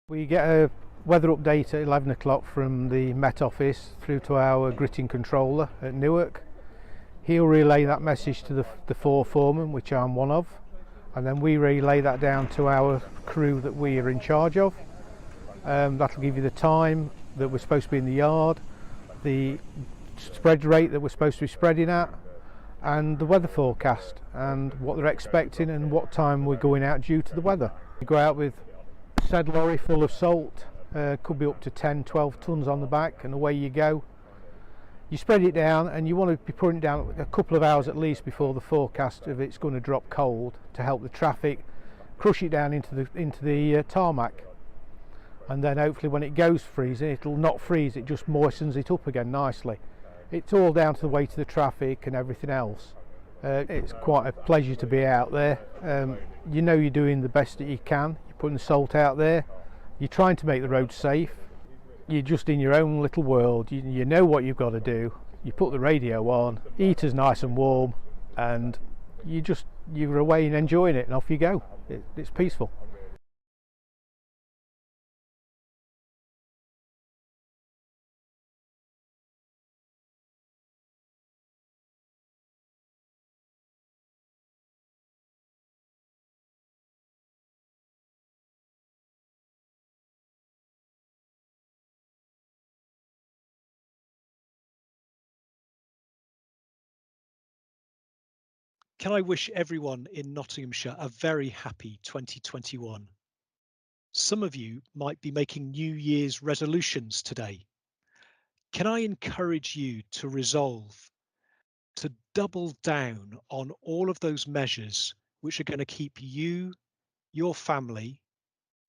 We get a weather update at 11 o'clock from the Met Office through to our gritting controller at Newark. He'll relay that message to the four foremen, which I'm one of, and then we relay that down to our crew that we are in charge of. That'll give you the time that we're supposed to be in the yard, the spread rate that we're supposed to be spreading at, and the weather forecast and what they're expecting and what time we're going out due to the weather. We go out with a said lorry full of salt, could be up to 10-12 tons on the back, and away you go. You spread it down, and you want to be putting it down a couple of hours at least before the forecast of it's going to drop cold, to help the traffic crush it down into the tarmac. And then hopefully when it goes freezing, it'll not freeze, it just moistens it up again nicely. It's all down to the weight of the traffic and everything else. It's quite a pleasure to be out there. You know you're doing the best that you can. You're putting the salt out there. You're trying to make the roads safe. You're just in your own little world. You know what you've got to do. You put the radio on, heater's nice and warm, and you're away and enjoying it, and off you go. It's peaceful. Can I wish everyone in Nottinghamshire a very happy 2021? Some of you might be making New Year's resolutions today. Can I encourage you to resolve to double down on all of those measures which are going to keep you, your family,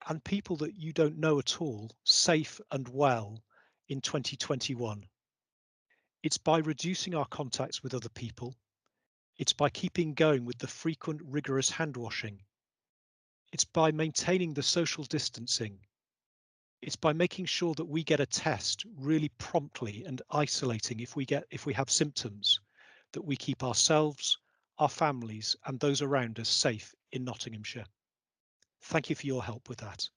and people that you don't know at all safe and well in 2021? It's by reducing our contacts with other people. It's by keeping going with the frequent rigorous hand washing. It's by maintaining the social distancing. It's by making sure that we get a test really promptly and isolating if we have symptoms, that we keep ourselves, our families, and those around us safe in Nottinghamshire. Thank you for your help with that.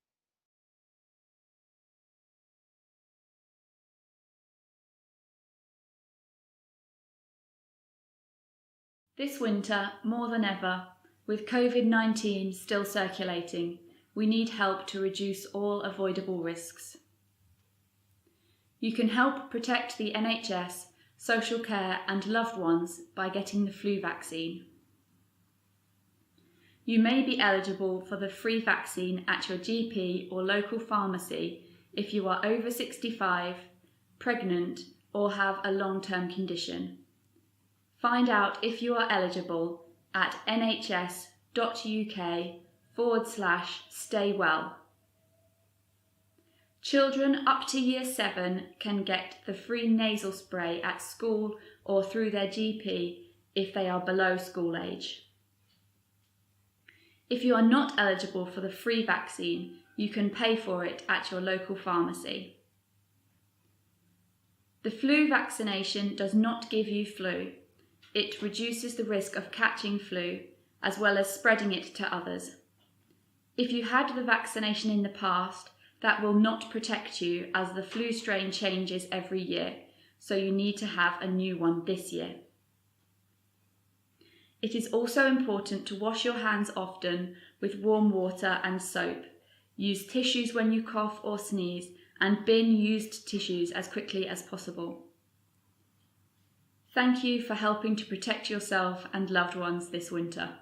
This winter, more than ever, with COVID-19 still circulating, we need help to reduce all avoidable risks. You can help protect the NHS, social care and loved ones by getting the flu vaccine. You may be eligible for the free vaccine at your GP or local pharmacy if you are over 65, pregnant or have a long-term condition. Find out if you are eligible at nhs.uk/stay well. Children up to Year 7 can get the free nasal spray at school or through their GP if they are below school age. If you are not eligible for the free vaccine, you can pay for it at your local pharmacy. The flu vaccination does not give you flu. It reduces the risk of catching flu, as well as spreading it to others. If you had the vaccination in the past, that will not protect you as the flu strain changes every year, so you need to have a new one this year. It is also important to wash your hands often with warm water and soap. Use tissues when you cough or sneeze, and bin used tissues as quickly as possible. Thank you for helping to protect yourself and loved ones this winter.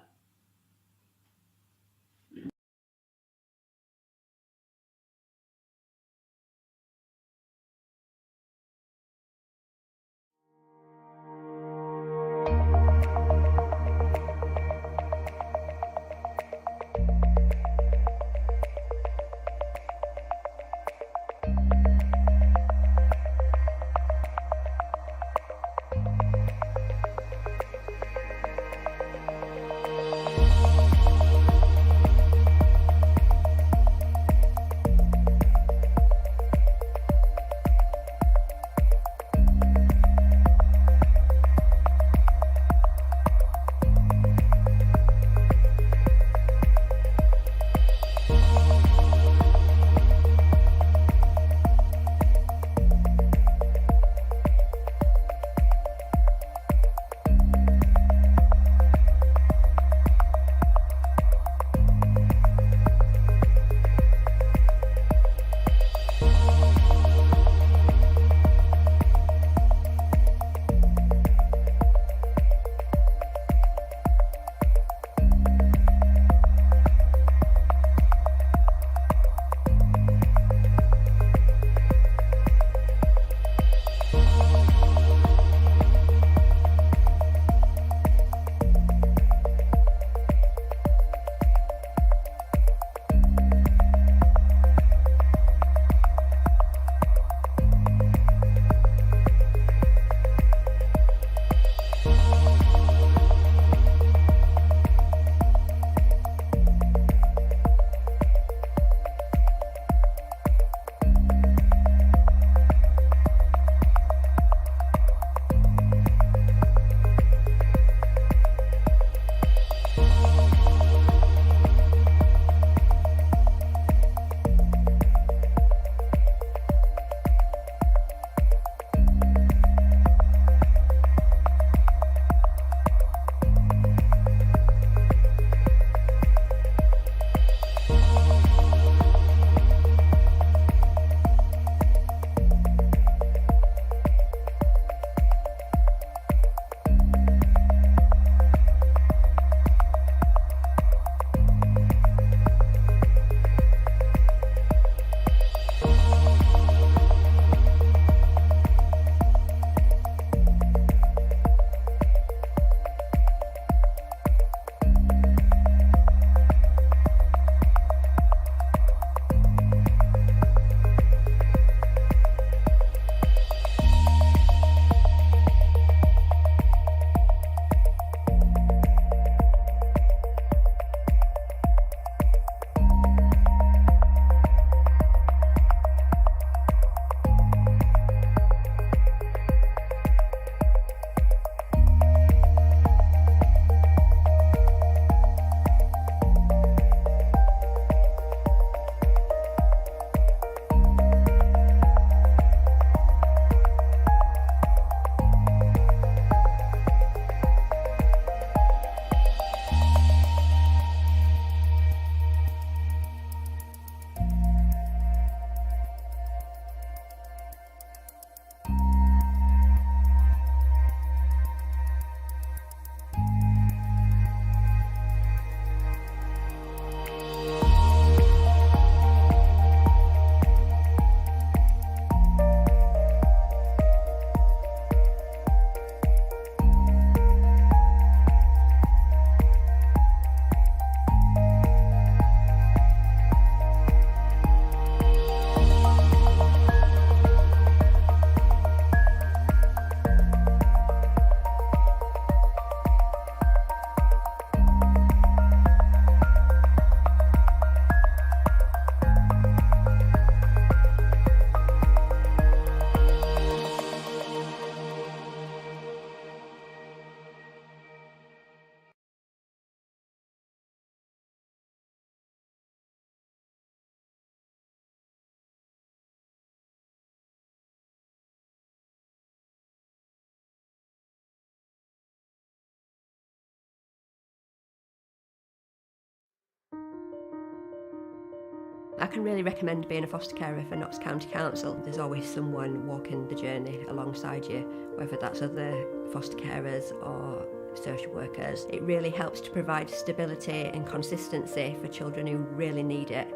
I can really recommend being a foster carer for Notts County Council. There's always someone walking the journey alongside you, whether that's other foster carers or social workers. It really helps to provide stability and consistency for children who really need it,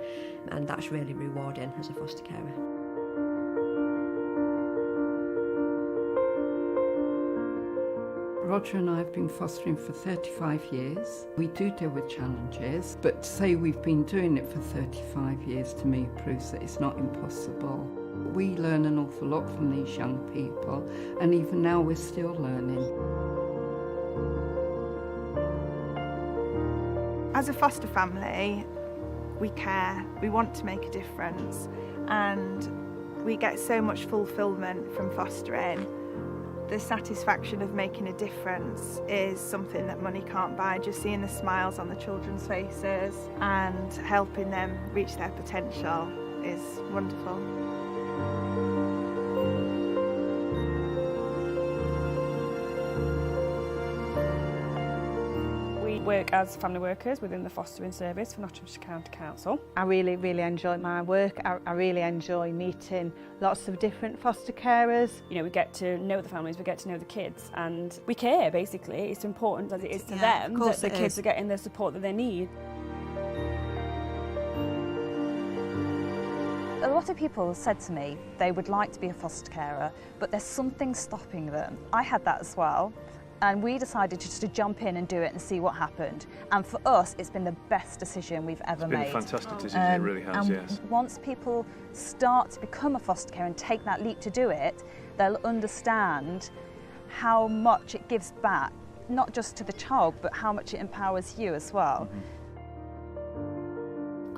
and that's really rewarding as a foster carer. Roger and I have been fostering for 35 years. We do deal with challenges, but to say we've been doing it for 35 years to me proves that it's not impossible. We learn an awful lot from these young people, and even now we're still learning. As a foster family, we care, we want to make a difference, and we get so much fulfilment from fostering. The satisfaction of making a difference is something that money can't buy. Just seeing the smiles on the children's faces and helping them reach their potential is wonderful. We work as family workers within the fostering service for Nottinghamshire County Council. I really enjoy my work. I really enjoy meeting lots of different foster carers. You know, we get to know the families, we get to know the kids, and we care basically. It's important as it is to them that the kids are getting the support that they need. A lot of people said to me they would like to be a foster carer, but there's something stopping them. I had that as well. And we decided just to jump in and do it and see what happened. And for us, it's been the best decision we've ever made. It's been a fantastic decision, it really has, yes. Once people start to become a foster carer and take that leap to do it, they'll understand how much it gives back, not just to the child, but how much it empowers you as well.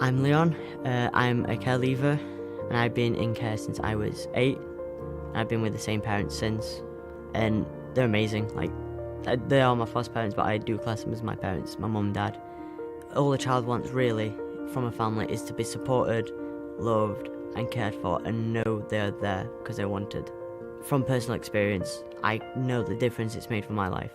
I'm Leon, I'm a care leaver, and I've been in care since I was 8. I've been with the same parents since, and they're amazing. Like, they are my foster parents, but I do class them as my parents, my mum and dad. All a child wants really from a family is to be supported, loved and cared for, and know they're there because they're wanted. From personal experience, I know the difference it's made for my life.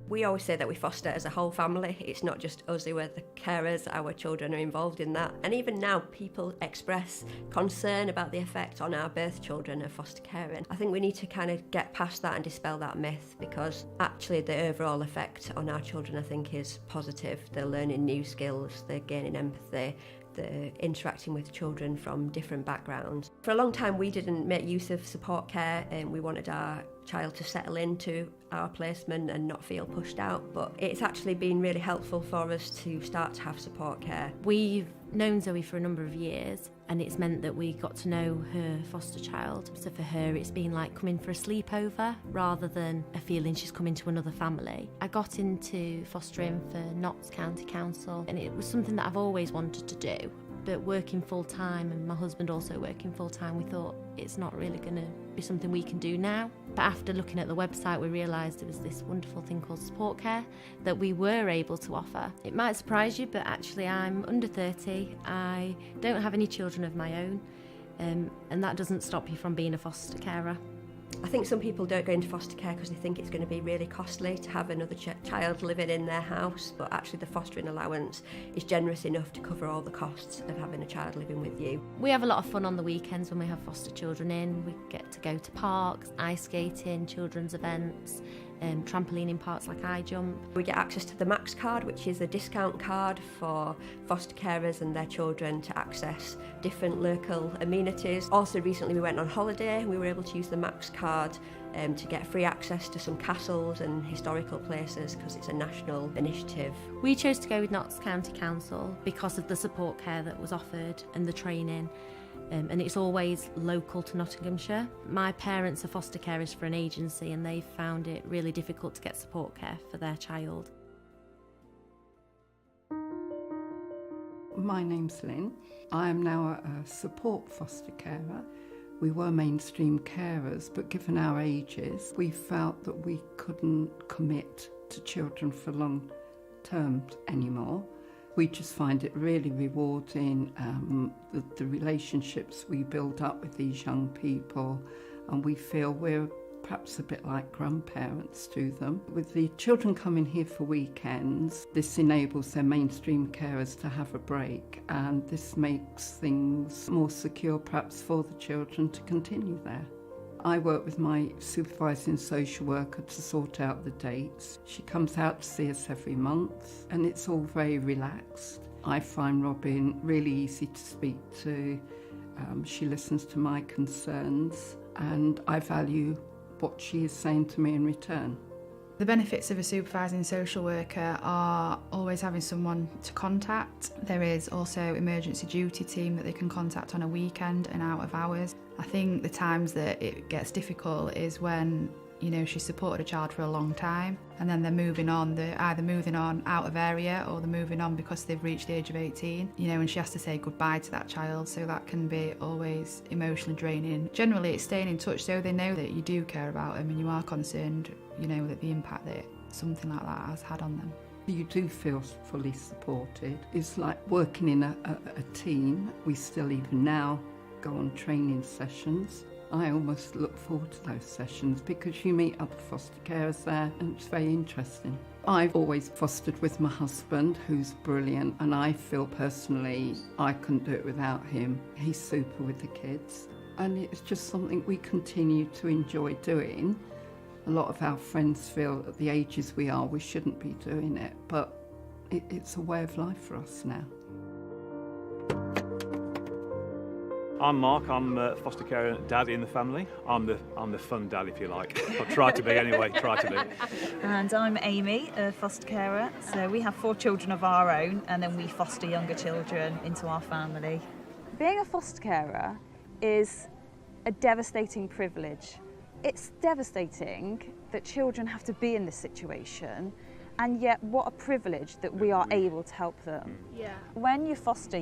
We always say that we foster as a whole family. It's not just us who are the carers, our children are involved in that. And even now, people express concern about the effect on our birth children of foster caring. I think we need to kind of get past that and dispel that myth, because actually the overall effect on our children, I think, is positive. They're learning new skills, they're gaining empathy, they're interacting with children from different backgrounds. For a long time, we didn't make use of support care, and we wanted our child to settle into our placement and not feel pushed out, but it's actually been really helpful for us to start to have support care. We've known Zoe for a number of years, and it's meant that we got to know her foster child. So for her, it's been like coming for a sleepover rather than a feeling she's coming to another family. I got into fostering for Notts County Council, and it was something that I've always wanted to do. But working full time and my husband also working full time, we thought it's not really going to be something we can do now. But after looking at the website, we realised there was this wonderful thing called support care that we were able to offer. It might surprise you, but actually I'm under 30. I don't have any children of my own, and that doesn't stop you from being a foster carer. I think some people don't go into foster care because they think it's going to be really costly to have another child living in their house, but actually the fostering allowance is generous enough to cover all the costs of having a child living with you. We have a lot of fun on the weekends when we have foster children in. We get to go to parks, ice skating, children's events, trampoline in parks like I Jump. We get access to the Max card, which is a discount card for foster carers and their children to access different local amenities. Also recently we went on holiday and we were able to use the Max card to get free access to some castles and historical places because it's a national initiative. We chose to go with Notts County Council because of the support care that was offered and the training. And it's always local to Nottinghamshire. My parents are foster carers for an agency and they found it really difficult to get support care for their child. My name's Lynn. I am now a support foster carer. We were mainstream carers, but given our ages, we felt that we couldn't commit to children for long terms anymore. We just find it really rewarding, the relationships we build up with these young people, and we feel we're perhaps a bit like grandparents to them. With the children coming here for weekends, this enables their mainstream carers to have a break, and this makes things more secure perhaps for the children to continue there. I work with my supervising social worker to sort out the dates. She comes out to see us every month, and it's all very relaxed. I find Robin really easy to speak to. She listens to my concerns, and I value what she is saying to me in return. The benefits of a supervising social worker are always having someone to contact. There is also emergency duty team that they can contact on a weekend and out of hours. I think the times that it gets difficult is when, you know, she's supported a child for a long time and then they're either moving on out of area or they're moving on because they've reached the age of 18, you know, and she has to say goodbye to that child, so that can be always emotionally draining. Generally it's staying in touch so they know that you do care about them and you are concerned, you know, that the impact that something like that has had on them. You do feel fully supported. It's like working in a team. We still even now go on training sessions. I almost look forward to those sessions because you meet other foster carers there and it's very interesting. I've always fostered with my husband, who's brilliant, and I feel personally I couldn't do it without him. He's super with the kids, and it's just something we continue to enjoy doing. A lot of our friends feel at the ages we are we shouldn't be doing it, but it's a way of life for us now. I'm Mark, I'm a foster carer dad in the family. I'm the fun dad, if you like. I try to be anyway, try to be. And I'm Amy, a foster carer. So we have 4 children of our own and then we foster younger children into our family. Being a foster carer is a devastating privilege. It's devastating that children have to be in this situation, and yet what a privilege that we are able to help them. Yeah. When you foster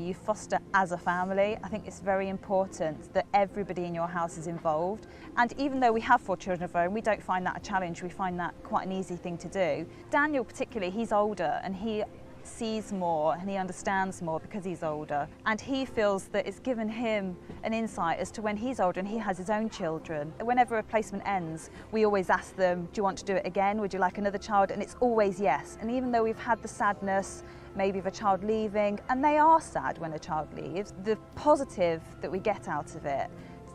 as a family. I think it's very important that everybody in your house is involved, and even though we have 4 children of our own, we don't find that a challenge, we find that quite an easy thing to do. Daniel particularly, he's older and he sees more and he understands more because he's older, and he feels that it's given him an insight as to when he's older and he has his own children. Whenever a placement ends, we always ask them, do you want to do it again? Would you like another child? And it's always yes. And even though we've had the sadness maybe of a child leaving, and they are sad when a child leaves, the positive that we get out of it,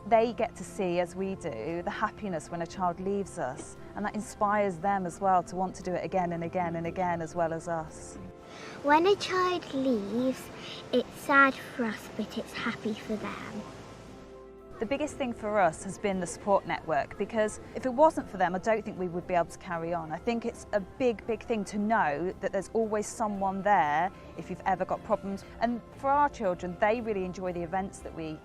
they get to see, as we do, the happiness when a child leaves us, and that inspires them as well to want to do it again and again and again, as well as us. When a child leaves, it's sad for us, but it's happy for them. The biggest thing for us has been the support network, because if it wasn't for them, I don't think we would be able to carry on. I think it's a big thing to know that there's always someone there if you've ever got problems. And for our children, they really enjoy the events that we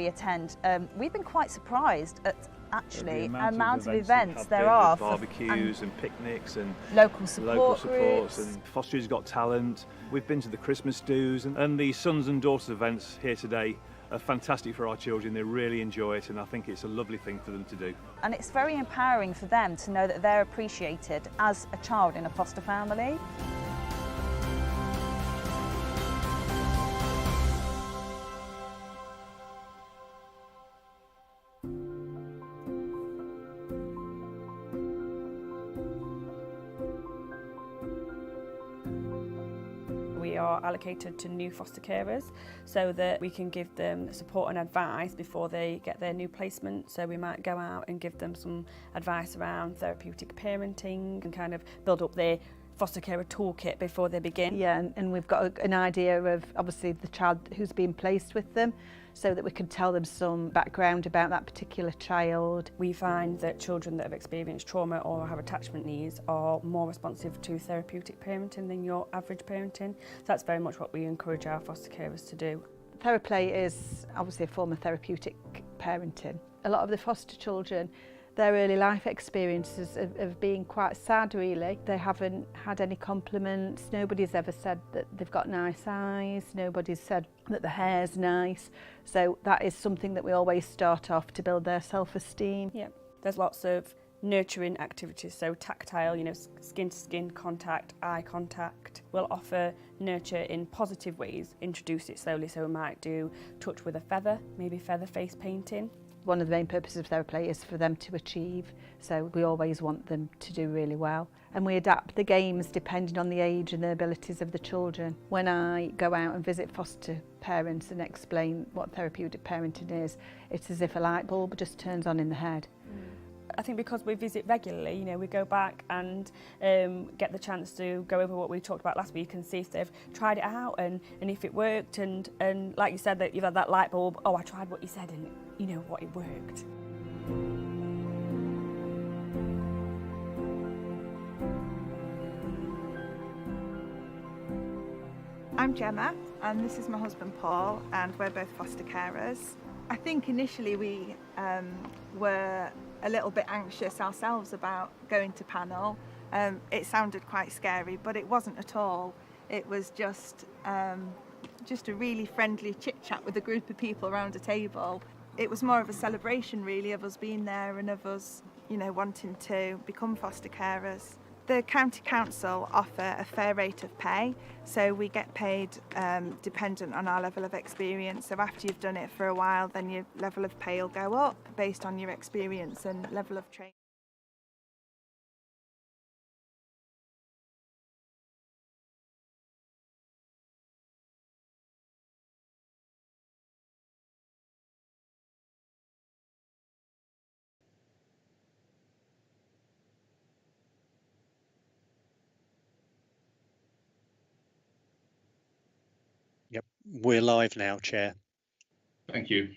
attend. We've been quite surprised at actually the amount of events there are. Barbecues and picnics and local supports groups. And Foster's Got Talent. We've been to the Christmas do's and the Sons and Daughters events here today are fantastic for our children. They really enjoy it, and I think it's a lovely thing for them to do. And it's very empowering for them to know that they're appreciated as a child in a foster family. We are allocated to new foster carers so that we can give them support and advice before they get their new placement. So we might go out and give them some advice around therapeutic parenting and kind of build up their foster carer toolkit before they begin. Yeah, and we've got an idea of obviously the child who's being placed with them, so that we can tell them some background about that particular child. We find that children that have experienced trauma or have attachment needs are more responsive to therapeutic parenting than your average parenting. So that's very much what we encourage our foster carers to do. Theraplay is obviously a form of therapeutic parenting. A lot of the foster children, their early life experiences of being quite sad, really. They haven't had any compliments. Nobody's ever said that they've got nice eyes. Nobody's said that the hair's nice. So that is something that we always start off to build their self-esteem. Yeah, there's lots of nurturing activities, so tactile, skin to skin contact, eye contact. We'll offer nurture in positive ways, introduce it slowly, so we might do touch with a feather, maybe feather face painting. One of the main purposes of TheraPlay is for them to achieve, so we always want them to do really well. And we adapt the games depending on the age and the abilities of the children. When I go out and visit foster parents and explain what therapeutic parenting is, it's as if a light bulb just turns on in the head. I think because we visit regularly, we go back and get the chance to go over what we talked about last week and see if they've tried it out and if it worked, and like you said, that you've had that light bulb, oh, I tried what you said and what, it worked. I'm Gemma and this is my husband Paul, and we're both foster carers. I think initially we were a little bit anxious ourselves about going to panel. It sounded quite scary, but it wasn't at all. It was just a really friendly chit chat with a group of people around a table. It was more of a celebration really of us being there and of us, wanting to become foster carers. The County Council offer a fair rate of pay, so we get paid dependent on our level of experience. So after you've done it for a while, then your level of pay will go up based on your experience and level of training. Yep, we're live now, Chair. Thank you.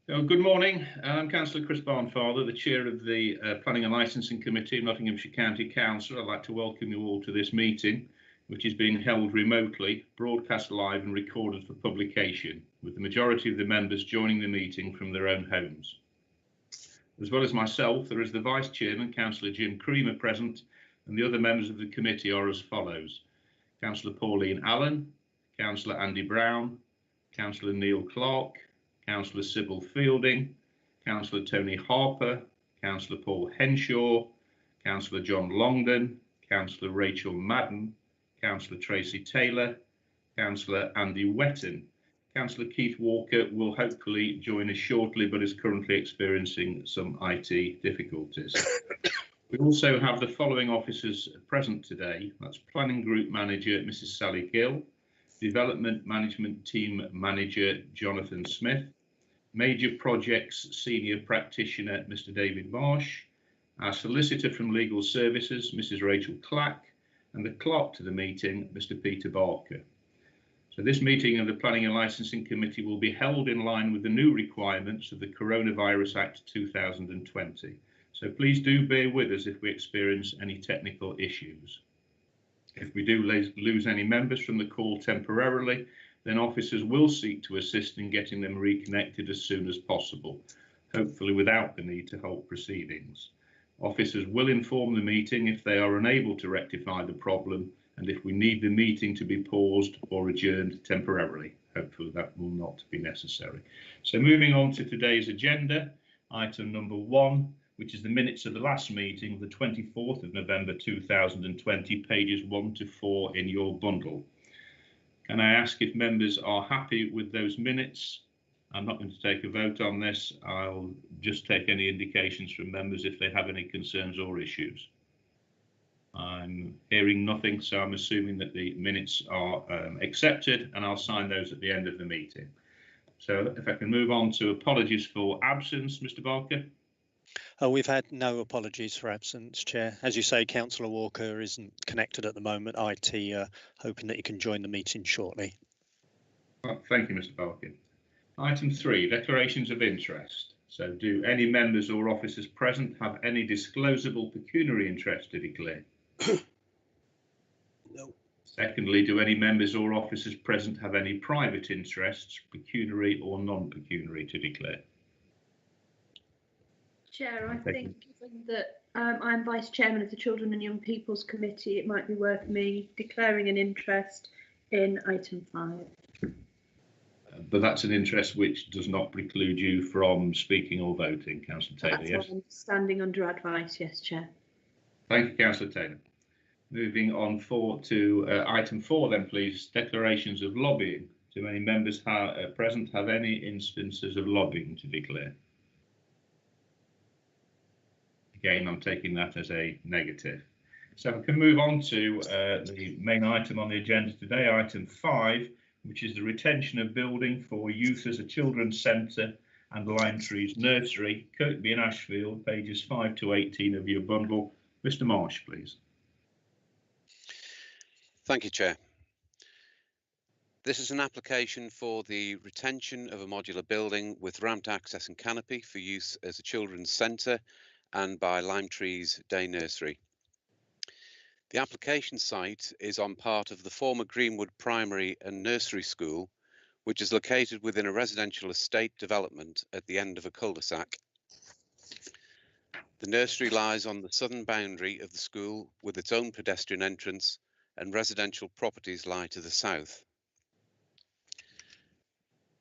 Good morning. I'm Councillor Chris Barnfather, the Chair of the Planning and Licensing Committee of Nottinghamshire County Council. I'd like to welcome you all to this meeting, which is being held remotely, broadcast live and recorded for publication, with the majority of the members joining the meeting from their own homes. As well as myself, there is the Vice Chairman, Councillor Jim Creamer, present, and the other members of the committee are as follows: Councillor Pauline Allen, Councillor Andy Brown, Councillor Neil Clark, Councillor Sybil Fielding, Councillor Tony Harper, Councillor Paul Henshaw, Councillor John Longden, Councillor Rachel Madden, Councillor Tracy Taylor, Councillor Andy Wetton. Councillor Keith Walker will hopefully join us shortly, but is currently experiencing some IT difficulties. We also have the following officers present today. That's Planning Group Manager Mrs. Sally Gill, Development Management Team Manager Jonathan Smith, Major Projects Senior Practitioner Mr. David Marsh, our Solicitor from Legal Services Mrs. Rachel Clack, and the Clerk to the meeting Mr. Peter Barker. So this meeting of the Planning and Licensing Committee will be held in line with the new requirements of the Coronavirus Act 2020. So please do bear with us if we experience any technical issues. If we do lose any members from the call temporarily, then officers will seek to assist in getting them reconnected as soon as possible, hopefully without the need to halt proceedings. Officers will inform the meeting if they are unable to rectify the problem and if we need the meeting to be paused or adjourned temporarily. Hopefully that will not be necessary. So moving on to today's agenda, item number 1, which is the minutes of the last meeting, the 24th of November 2020, pages 1 to 4 in your bundle. Can I ask if members are happy with those minutes? I'm not going to take a vote on this. I'll just take any indications from members if they have any concerns or issues. I'm hearing nothing, so I'm assuming that the minutes are accepted, and I'll sign those at the end of the meeting. So if I can move on to apologies for absence, Mr. Barker. We've had no apologies for absence, Chair. As you say, Councillor Walker isn't connected at the moment. IT hoping that he can join the meeting shortly. Well, thank you, Mr. Barker. Item 3, declarations of interest. So do any members or officers present have any disclosable pecuniary interest to declare? No. Secondly, do any members or officers present have any private interests, pecuniary or non-pecuniary, to declare? Chair, I think given that I'm Vice Chairman of the Children and Young People's Committee, it might be worth me declaring an interest in item 5. but that's an interest which does not preclude you from speaking or voting. Councillor Taylor, That's yes? what I'm standing under advice, yes, Chair. Thank you, Councillor Taylor. Moving on to item 4 then, please, declarations of lobbying. Do any members present have any instances of lobbying to declare? Again, I'm taking that as a negative. So we can move on to the main item on the agenda today, item 5, which is the retention of building for use as a children's centre and Lime Trees Nursery, Kirkby and Ashfield, pages 5 to 18 of your bundle. Mr. Marsh, please. Thank you, Chair. This is an application for the retention of a modular building with ramped access and canopy for use as a children's centre and by Lime Trees Day Nursery. The application site is on part of the former Greenwood Primary and Nursery School, which is located within a residential estate development at the end of a cul-de-sac. The nursery lies on the southern boundary of the school with its own pedestrian entrance, and residential properties lie to the south.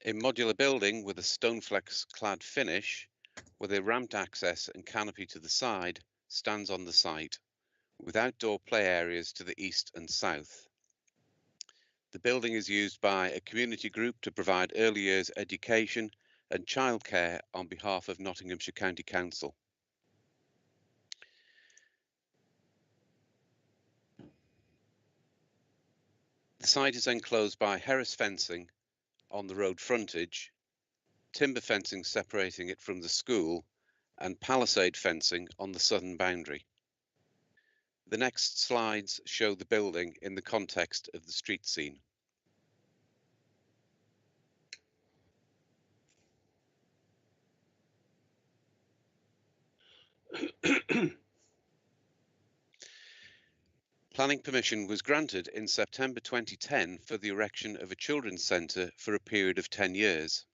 A modular building with a Stoneflex clad finish with a ramped access and canopy to the side stands on the site, with outdoor play areas to the east and south. The building is used by a community group to provide early years education and childcare on behalf of Nottinghamshire County Council. The site is enclosed by Harris fencing on the road frontage, timber fencing separating it from the school, and palisade fencing on the southern boundary. The next slides show the building in the context of the street scene. Planning permission was granted in September 2010 for the erection of a children's centre for a period of 10 years.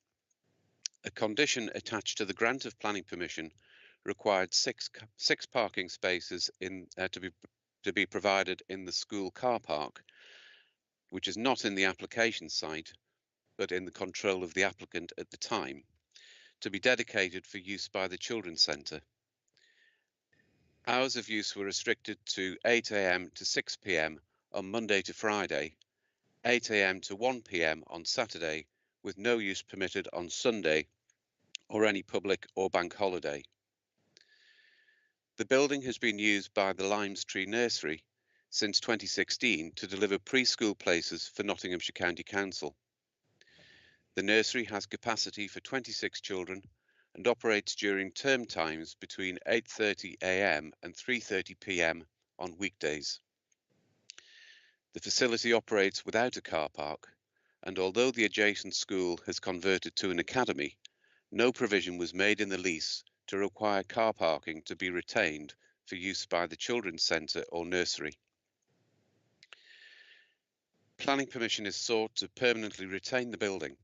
A condition attached to the grant of planning permission required six parking spaces to be provided in the school car park, which is not in the application site, but in the control of the applicant at the time, to be dedicated for use by the children's centre. Hours of use were restricted to 8 AM to 6 PM on Monday to Friday, 8 AM to 1 PM on Saturday, with no use permitted on Sunday or any public or bank holiday. The building has been used by the Limes Tree Nursery since 2016 to deliver preschool places for Nottinghamshire County Council. The nursery has capacity for 26 children and operates during term times between 8:30 AM and 3:30 PM on weekdays. The facility operates without a car park, and although the adjacent school has converted to an academy, no provision was made in the lease to require car parking to be retained for use by the children's centre or nursery. Planning permission is sought to permanently retain the building,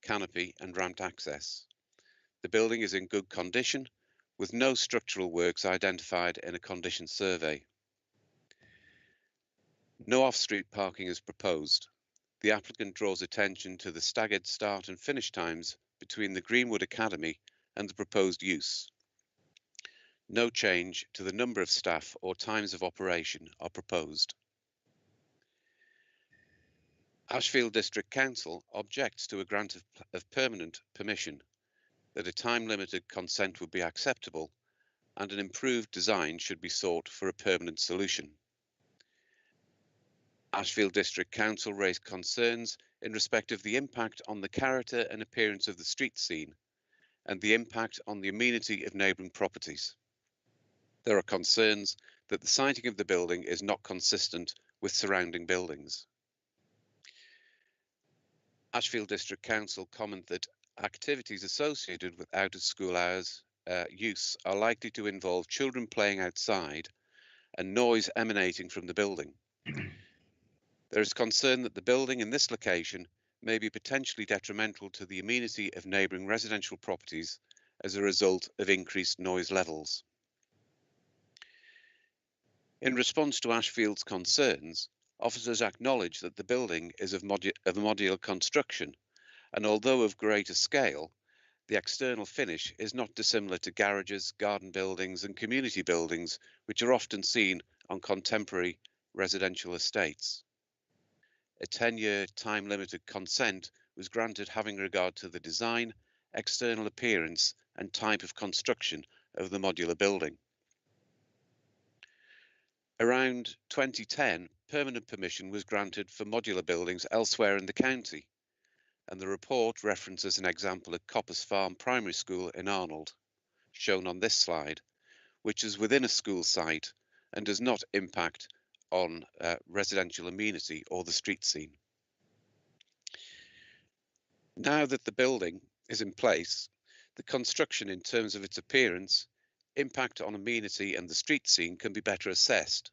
canopy and ramped access. The building is in good condition, with no structural works identified in a condition survey. No off-street parking is proposed. The applicant draws attention to the staggered start and finish times between the Greenwood Academy and the proposed use. No change to the number of staff or times of operation are proposed. Ashfield District Council objects to a grant of permanent permission, that a time-limited consent would be acceptable, and an improved design should be sought for a permanent solution. Ashfield District Council raised concerns in respect of the impact on the character and appearance of the street scene and the impact on the amenity of neighbouring properties. There are concerns that the siting of the building is not consistent with surrounding buildings. Ashfield District Council comment that activities associated with out-of-school hours use are likely to involve children playing outside and noise emanating from the building. There is concern that the building in this location may be potentially detrimental to the amenity of neighbouring residential properties as a result of increased noise levels. In response to Ashfield's concerns, officers acknowledge that the building is of modular construction and although of greater scale, the external finish is not dissimilar to garages, garden buildings and community buildings, which are often seen on contemporary residential estates. A 10-year time-limited consent was granted having regard to the design, external appearance and type of construction of the modular building. Around 2010, permanent permission was granted for modular buildings elsewhere in the county, and the report references an example at Coppers Farm Primary School in Arnold, shown on this slide, which is within a school site and does not impact on residential amenity or the street scene. Now that the building is in place, the construction in terms of its appearance, impact on amenity and the street scene can be better assessed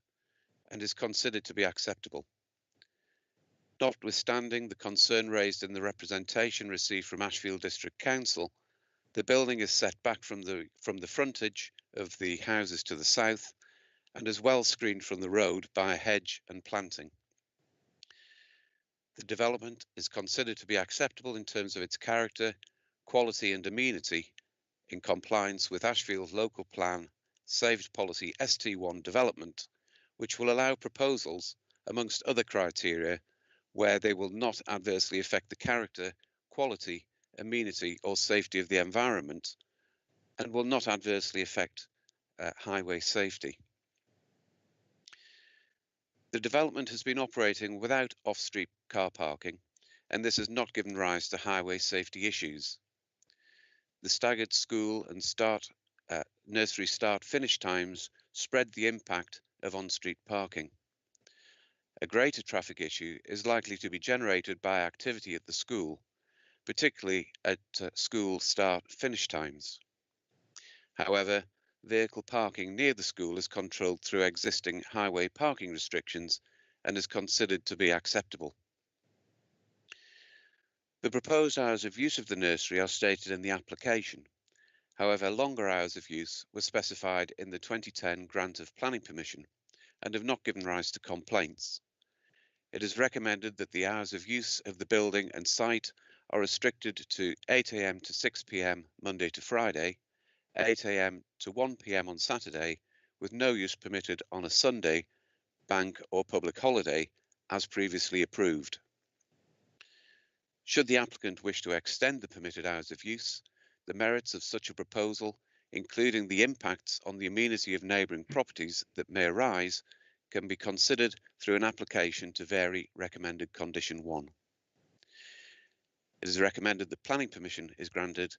and is considered to be acceptable. Notwithstanding the concern raised in the representation received from Ashfield District Council, the building is set back from the frontage of the houses to the south and is well screened from the road by a hedge and planting. The development is considered to be acceptable in terms of its character, quality and amenity in compliance with Ashfield Local Plan Saved Policy ST1 development, which will allow proposals, amongst other criteria, where they will not adversely affect the character, quality, amenity or safety of the environment and will not adversely affect highway safety. The development has been operating without off-street car parking, and this has not given rise to highway safety issues. The staggered school and nursery start-finish times spread the impact of on-street parking. A greater traffic issue is likely to be generated by activity at the school, particularly at school start-finish times. However, vehicle parking near the school is controlled through existing highway parking restrictions and is considered to be acceptable. The proposed hours of use of the nursery are stated in the application. However, longer hours of use were specified in the 2010 grant of planning permission and have not given rise to complaints. It is recommended that the hours of use of the building and site are restricted to 8 AM to 6 PM Monday to Friday, 8 AM to 1 PM on Saturday, with no use permitted on a Sunday, bank or public holiday, as previously approved. Should the applicant wish to extend the permitted hours of use, the merits of such a proposal, including the impacts on the amenity of neighbouring properties that may arise, can be considered through an application to vary recommended condition 1. It is recommended that planning permission is granted,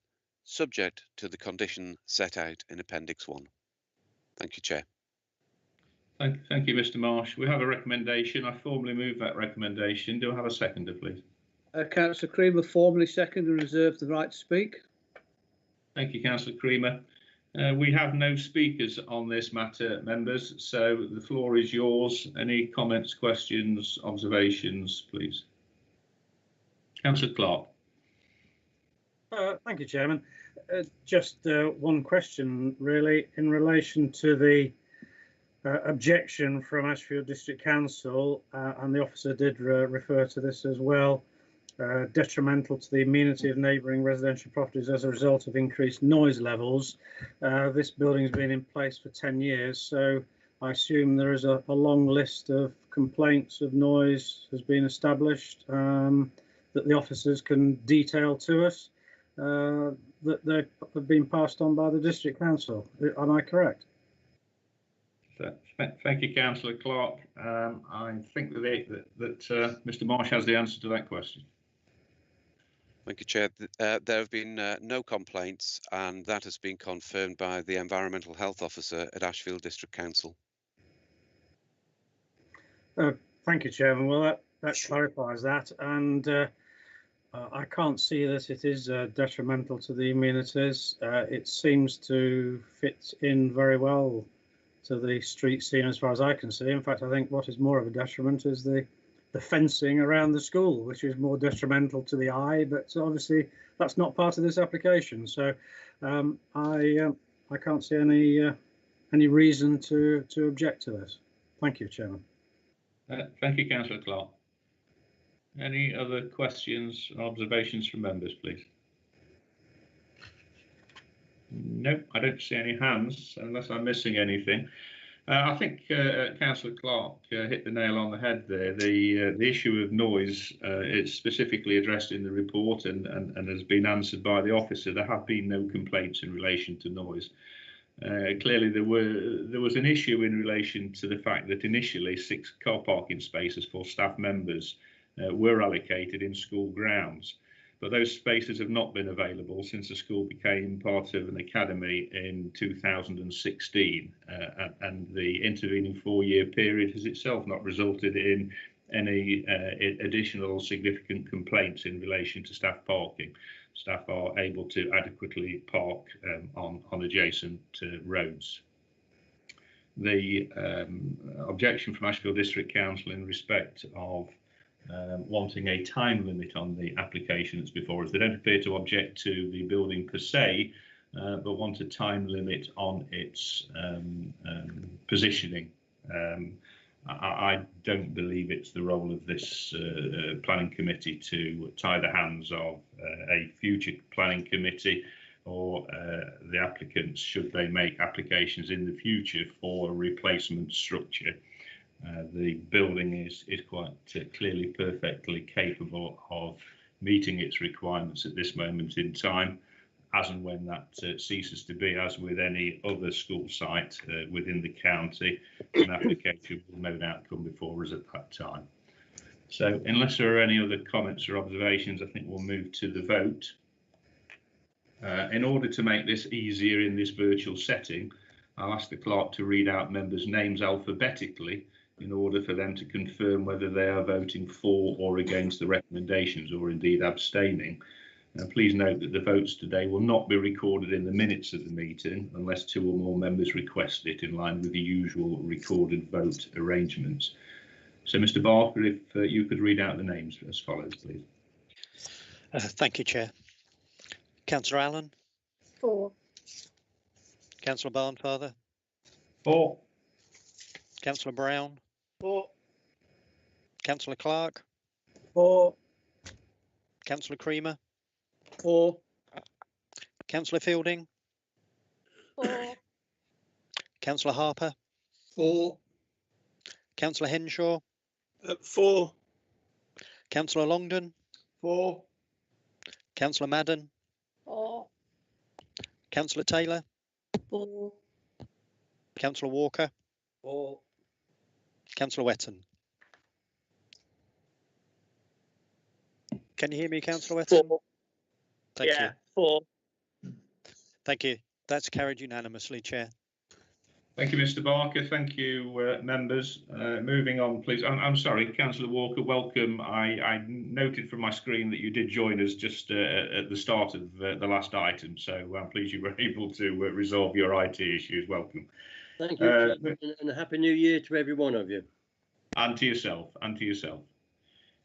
subject to the condition set out in Appendix 1. Thank you, Chair. Thank you, Mr. Marsh. We have a recommendation. I formally move that recommendation. Do I have a seconder, please? Councillor Creamer formally second and reserves the right to speak. Thank you, Councillor Creamer. We have no speakers on this matter, members, so the floor is yours. Any comments, questions, observations, please? Councillor Clark. Thank you, Chairman. Just one question, really, in relation to the objection from Ashfield District Council, and the officer did refer to this as well, detrimental to the amenity of neighbouring residential properties as a result of increased noise levels. This building has been in place for 10 years, so I assume there is a long list of complaints of noise has been established that the officers can detail to us, that they have been passed on by the District Council. Am I correct? Thank you, Councillor Clark. I think that Mr. Marsh has the answer to that question. Thank you, Chair. There have been no complaints, and that has been confirmed by the Environmental Health Officer at Ashfield District Council. Thank you, Chairman. Well, that clarifies that, and I can't see that it is detrimental to the amenities. It seems to fit in very well to the street scene as far as I can see. In fact, I think what is more of a detriment is the fencing around the school, which is more detrimental to the eye, but obviously that's not part of this application. So I can't see any reason to object to this. Thank you, Chairman. Thank you, Councillor Clark. Any other questions or observations from members, please? No, I don't see any hands, unless I'm missing anything. I think Councillor Clark hit the nail on the head there. The issue of noise is specifically addressed in the report and has been answered by the officer. There have been no complaints in relation to noise. Clearly, there was an issue in relation to the fact that initially 6 car parking spaces for staff members were allocated in school grounds. But those spaces have not been available since the school became part of an academy in 2016, and the intervening 4-year period has itself not resulted in any additional significant complaints in relation to staff parking. Staff are able to adequately park on adjacent roads. The objection from Ashfield District Council in respect of wanting a time limit on the application that's before us. They don't appear to object to the building per se, but want a time limit on its positioning. I don't believe it's the role of this planning committee to tie the hands of a future planning committee or the applicants should they make applications in the future for a replacement structure. The building is quite clearly perfectly capable of meeting its requirements at this moment in time. As and when that ceases to be, as with any other school site within the county, an application will no doubt come before us at that time. So unless there are any other comments or observations, I think we'll move to the vote. In order to make this easier in this virtual setting, I'll ask the clerk to read out members' names alphabetically in order for them to confirm whether they are voting for or against the recommendations or indeed abstaining. Please note that the votes today will not be recorded in the minutes of the meeting unless 2 or more members request it in line with the usual recorded vote arrangements. So, Mr. Barker, if you could read out the names as follows, please. Thank you, Chair. Councillor Allen? For. Councillor Barnfather? For. Councillor Brown? For. Councillor Clark? For. Councillor Creamer? For. Councillor Fielding? For. Councillor Harper? For. Councillor Henshaw? For. Councillor Longdon? For. Councillor Madden? For. Councillor Taylor? For. Councillor Walker? For. Councillor Wetton? Can you hear me, Councillor Wetton? For. Thank you. For. Thank you. That's carried unanimously, Chair. Thank you, Mr. Barker. Thank you, members. Moving on, please. I'm sorry, Councillor Walker, welcome. I noted from my screen that you did join us just at the start of the last item, so I'm pleased you were able to resolve your IT issues. Welcome. Thank you, and a happy new year to every one of you. And to yourself, and to yourself.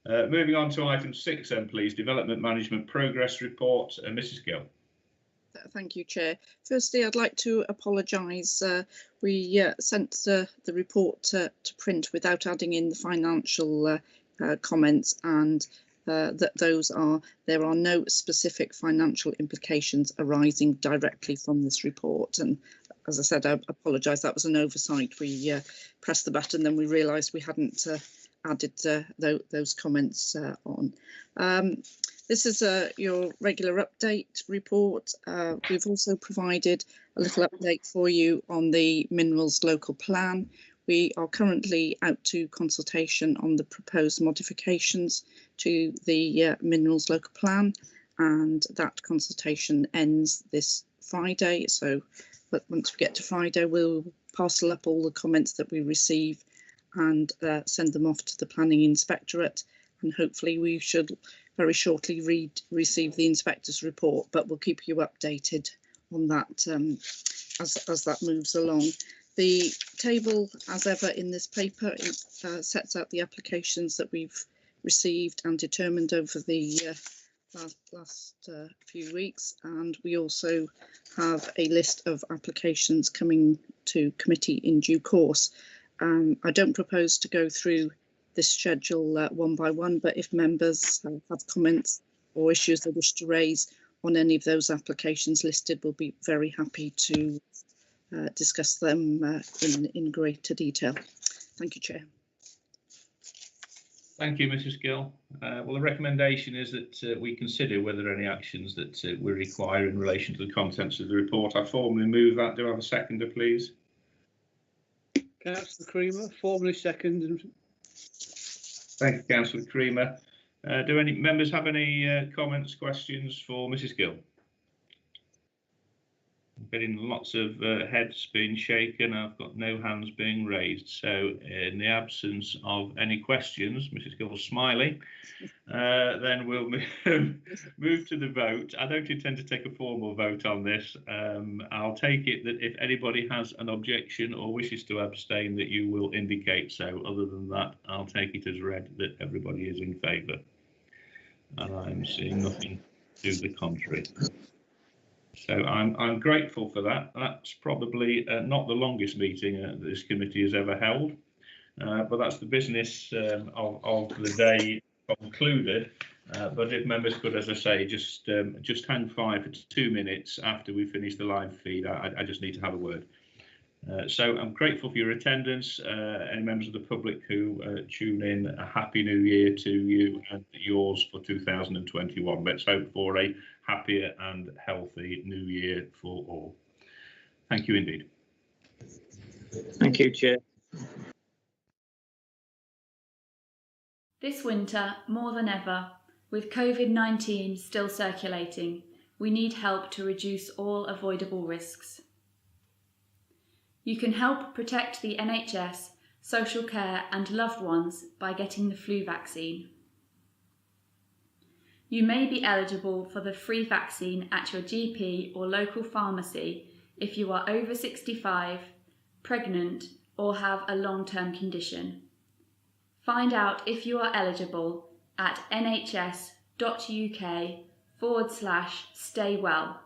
Moving on to item 6 then, please. Development Management Progress Report. Mrs. Gill. Thank you, Chair. Firstly, I'd like to apologise. We sent the report to print without adding in the financial comments, and there are no specific financial implications arising directly from this report. And as I said, I apologise. That was an oversight. We pressed the button, then we realised we hadn't added those comments on. This is your regular update report. We've also provided a little update for you on the Minerals Local Plan. We are currently out to consultation on the proposed modifications to the Minerals Local Plan, and that consultation ends this Friday. So, but once we get to Friday, we'll parcel up all the comments that we receive and send them off to the Planning Inspectorate, and hopefully we should very shortly receive the inspector's report, but we'll keep you updated on that as that moves along. The table, as ever in this paper, sets out the applications that we've received and determined over the last few weeks, and we also have a list of applications coming to committee in due course. I don't propose to go through this schedule one by one, but if members have comments or issues they wish to raise on any of those applications listed, we'll be very happy to discuss them in greater detail. Thank you, Chair. Thank you, Mrs. Gill. Well, the recommendation is that we consider whether any actions that we require in relation to the contents of the report. I formally move that. Do I have a seconder, please? Councillor Creamer, formally second. Thank you, Councillor Creamer. Do any members have any comments, questions for Mrs. Gill? I'm getting lots of heads being shaken. I've got no hands being raised. So in the absence of any questions, Mrs. Gill's smiling, then we'll move to the vote. I don't intend to take a formal vote on this. I'll take it that if anybody has an objection or wishes to abstain, that you will indicate so. Other than that, I'll take it as read that everybody is in favour. And I'm seeing nothing to the contrary. So I'm grateful for that. That's probably not the longest meeting that this committee has ever held, but that's the business of the day concluded. But if members could, as I say, just hang fire for 2 minutes after we finish the live feed, I just need to have a word. So I'm grateful for your attendance. Any members of the public who tune in, a happy new year to you and yours for 2021. Let's hope for a happier and healthy new year for all. Thank you indeed. Thank you, Chair. This winter, more than ever, with COVID-19 still circulating, we need help to reduce all avoidable risks. You can help protect the NHS, social care and loved ones by getting the flu vaccine. You may be eligible for the free vaccine at your GP or local pharmacy if you are over 65, pregnant or have a long-term condition. Find out if you are eligible at nhs.uk/staywell.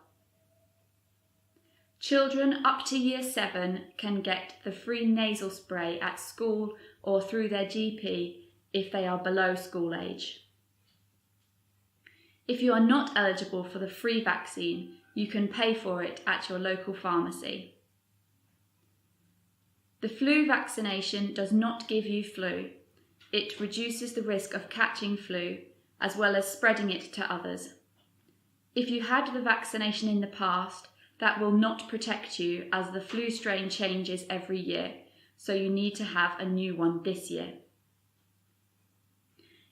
Children up to year 7 can get the free nasal spray at school or through their GP if they are below school age. If you are not eligible for the free vaccine, you can pay for it at your local pharmacy. The flu vaccination does not give you flu. It reduces the risk of catching flu as well as spreading it to others. If you had the vaccination in the past, that will not protect you as the flu strain changes every year, so you need to have a new one this year.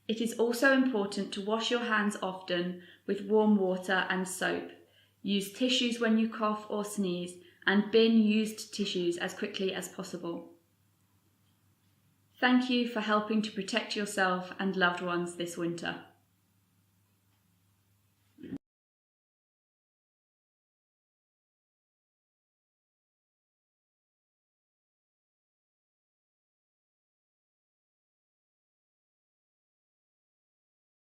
It is also important to wash your hands often with warm water and soap. Use tissues when you cough or sneeze and bin used tissues as quickly as possible. Thank you for helping to protect yourself and loved ones this winter.